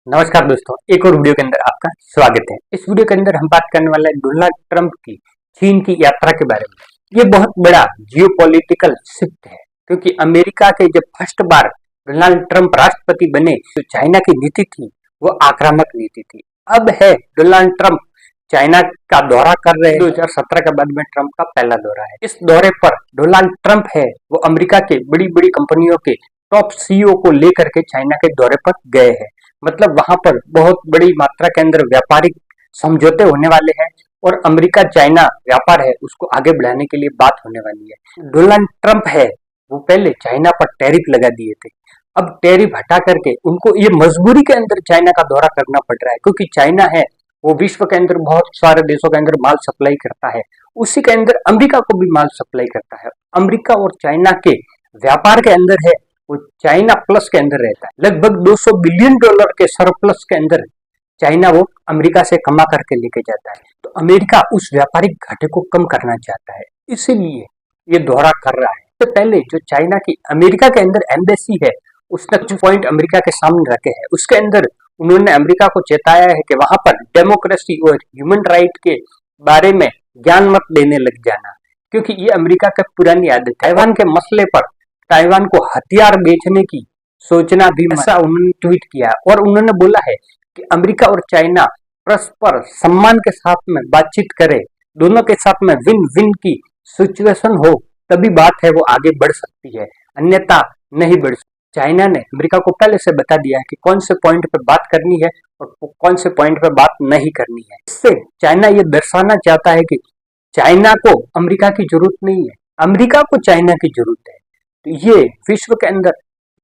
नमस्कार दोस्तों, एक और वीडियो के अंदर आपका स्वागत है। इस वीडियो के अंदर हम बात करने वाले हैं डोनाल्ड ट्रंप की चीन की यात्रा के बारे में। ये बहुत बड़ा जियोपॉलिटिकल शिफ्ट है, क्योंकि अमेरिका के जब फर्स्ट बार डोनाल्ड ट्रंप राष्ट्रपति बने तो चाइना की नीति थी वो आक्रामक नीति थी। अब है डोनाल्ड ट्रंप चाइना का दौरा कर रहे हैं। 2017 के बाद में ट्रंप का पहला दौरा है। इस दौरे पर डोनाल्ड ट्रंप है वो अमेरिका के बड़ी बड़ी कंपनियों के टॉप सीईओ को लेकर के चाइना के दौरे पर गए हैं। मतलब वहां पर बहुत बड़ी मात्रा के अंदर व्यापारिक समझौते होने वाले हैं और अमेरिका चाइना व्यापार है उसको आगे बढ़ाने के लिए बात होने वाली है। डोनाल्ड ट्रंप है वो पहले चाइना पर टैरिफ लगा दिए थे। अब टैरिफ हटा करके उनको ये मजबूरी के अंदर चाइना का दौरा करना पड़ रहा है, क्योंकि चाइना है वो विश्व के अंदर बहुत सारे देशों के अंदर माल सप्लाई करता है, उसी के अंदर अमेरिका को भी माल सप्लाई करता है। अमेरिका और चाइना के व्यापार के अंदर है वो चाइना प्लस के अंदर रहता है। लगभग 200 बिलियन डॉलर के सरप्लस के अंदर चाइना वो अमेरिका से कमा करके लेके जाता है। तो अमेरिका उस व्यापारिक घाटे को कम करना चाहता है, इसीलिए ये दौरा कर रहा है। तो पहले जो चाइना की अमेरिका के अंदर एम्बेसी है उसने कुछ पॉइंट अमेरिका के सामने रखे हैं। उसके अंदर उन्होंने अमेरिका को चेताया है कि वहां पर डेमोक्रेसी और ह्यूमन राइट के बारे में ज्ञान मत देने लग जाना, क्योंकि ये अमेरिका की पुरानी आदत। ताइवान के मसले पर ताइवान को हथियार बेचने की सोचना भी, ऐसा उन्होंने ट्वीट किया और उन्होंने बोला है कि अमेरिका और चाइना परस्पर सम्मान के साथ में बातचीत करे, दोनों के साथ में विन विन की सिचुएशन हो, तभी बात है वो आगे बढ़ सकती है, अन्यथा नहीं बढ़ सकती। चाइना ने अमेरिका को पहले से बता दिया है कि कौन से पॉइंट पे बात करनी है और कौन से पॉइंट पे बात नहीं करनी है। इससे चाइना ये दर्शाना चाहता है कि चाइना को अमेरिका की जरूरत नहीं है, अमेरिका को चाइना की जरूरत है। तो ये विश्व के अंदर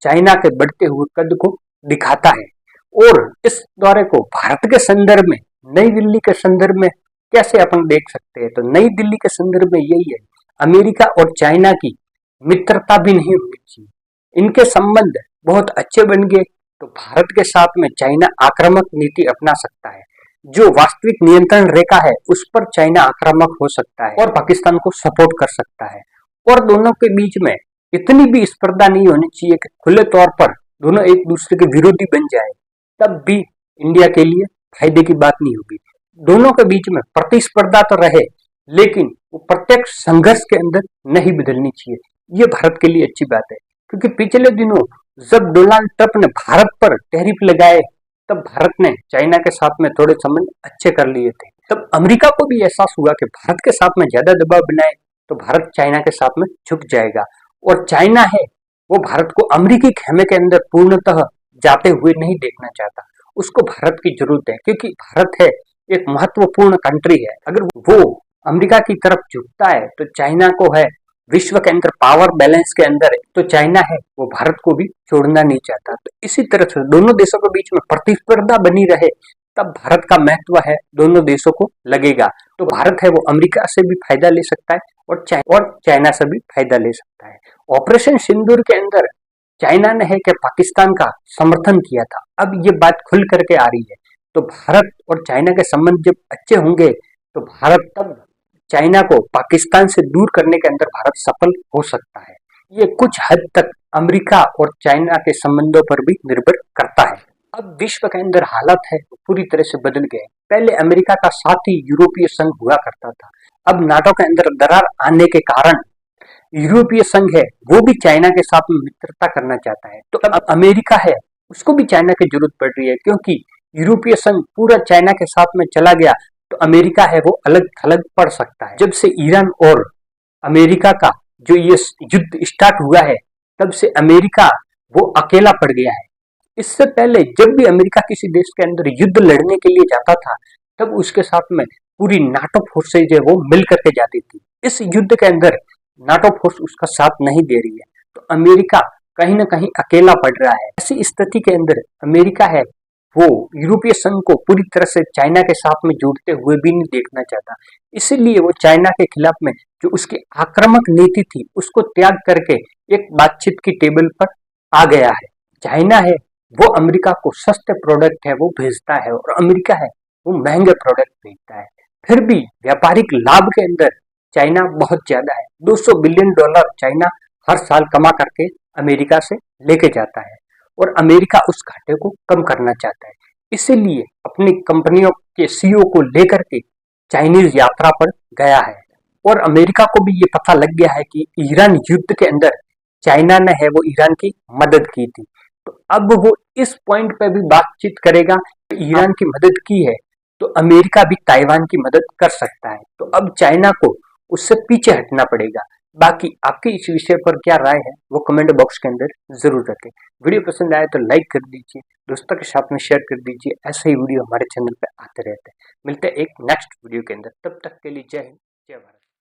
चाइना के बढ़ते हुए कद को दिखाता है। और इस दौरे को भारत के संदर्भ में, नई दिल्ली के संदर्भ में कैसे अपन देख सकते हैं, तो नई दिल्ली के संदर्भ में यही है, अमेरिका और चाइना की मित्रता भी नहीं होनी चाहिए। इनके संबंध बहुत अच्छे बन गए तो भारत के साथ में चाइना आक्रामक नीति अपना सकता है। जो वास्तविक नियंत्रण रेखा है उस पर चाइना आक्रामक हो सकता है और पाकिस्तान को सपोर्ट कर सकता है। और दोनों के बीच में इतनी भी स्पर्धा नहीं होनी चाहिए कि खुले तौर पर दोनों एक दूसरे के विरोधी बन जाए, तब भी इंडिया के लिए फायदे की बात नहीं होगी। दोनों के बीच में प्रतिस्पर्धा तो रहे, लेकिन वो प्रत्यक्ष संघर्ष के अंदर नहीं बदलनी चाहिए। ये भारत के लिए अच्छी बात है, क्योंकि पिछले दिनों जब डोनाल्ड ट्रंप ने भारत पर टैरिफ लगाए तब भारत ने चाइना के साथ में थोड़े संबंध अच्छे कर लिए थे। तब अमेरिका को भी एहसास हुआ कि भारत के साथ में ज्यादा दबाव बनाए तो भारत चाइना के साथ में झुक जाएगा। और चाइना है वो भारत को अमेरिकी खेमे के अंदर पूर्णतः जाते हुए नहीं देखना चाहता, उसको भारत की जरूरत है, क्योंकि भारत है एक महत्वपूर्ण कंट्री है। अगर वो अमेरिका की तरफ झुकता है तो चाइना को है विश्व के अंदर पावर बैलेंस के अंदर है, तो चाइना है वो भारत को भी छोड़ना नहीं चाहता। तो इसी तरह से दोनों देशों के बीच में प्रतिस्पर्धा बनी रहे, तब भारत का महत्व है दोनों देशों को लगेगा। तो भारत है वो अमेरिका से भी फायदा ले सकता है और चाइना से भी फायदा ले सकता है। ऑपरेशन सिंदूर के अंदर चाइना ने है कि पाकिस्तान का समर्थन किया था, अब ये बात खुल करके आ रही है। तो भारत और चाइना के संबंध जब अच्छे होंगे तो भारत तब चाइना को पाकिस्तान से दूर करने के अंदर भारत सफल हो सकता है। ये कुछ हद तक अमेरिका और चाइना के संबंधों पर भी निर्भर करता है। अब विश्व के अंदर हालत है पूरी तरह से बदल गए। पहले अमेरिका का साथी यूरोपीय संघ हुआ करता था, अब नाटो के अंदर दरार आने के कारण यूरोपीय संघ है वो भी चाइना के साथ में मित्रता करना चाहता है। तो अब अमेरिका है उसको भी चाइना की जरूरत पड़ रही है, क्योंकि यूरोपीय संघ पूरा चाइना के साथ में चला गया तो अमेरिका है वो अलग थलग पड़ सकता है। जब से ईरान और अमेरिका का जो ये युद्ध स्टार्ट हुआ है तब से अमेरिका वो अकेला पड़ गया है। इससे पहले जब भी अमेरिका किसी देश के अंदर युद्ध लड़ने के लिए जाता था तब उसके साथ में पूरी नाटो फोर्सेज है वो मिल करके जाती थी। इस युद्ध के अंदर नाटो फोर्स उसका साथ नहीं दे रही है, तो अमेरिका कहीं ना कहीं अकेला पड़ रहा है। ऐसी स्थिति के अंदर अमेरिका है वो यूरोपीय संघ को पूरी तरह से चाइना के साथ में जुड़ते हुए भी नहीं देखना चाहता, इसीलिए वो चाइना के खिलाफ में जो उसकी आक्रामक नीति थी उसको त्याग करके एक बातचीत की टेबल पर आ गया है। चाइना है वो अमेरिका को सस्ते प्रोडक्ट है वो भेजता है और अमेरिका है वो महंगे प्रोडक्ट भेजता है, फिर भी व्यापारिक लाभ के अंदर चाइना बहुत ज्यादा है। 200 बिलियन डॉलर चाइना हर साल कमा करके अमेरिका से लेके जाता है और अमेरिका उस घाटे को कम करना चाहता है। इसीलिए अपनी कंपनियों के सीईओ को लेकर के चाइनीज यात्रा पर गया है। और अमेरिका को भी ये पता लग गया है कि ईरान युद्ध के अंदर चाइना ने है वो ईरान की मदद की थी। तो अब वो इस पॉइंट पे भी बातचीत करेगा कि ईरान की मदद की है तो अमेरिका भी ताइवान की मदद कर सकता है। तो अब चाइना को उससे पीछे हटना पड़ेगा। बाकी आपकी इस विषय पर क्या राय है वो कमेंट बॉक्स के अंदर जरूर रखें। वीडियो पसंद आए तो लाइक कर दीजिए, दोस्तों के साथ में शेयर कर दीजिए। ऐसे ही वीडियो हमारे चैनल पे आते रहते हैं। मिलते हैं एक नेक्स्ट वीडियो के अंदर, तब तक के लिए जय हिंद, जय भारत।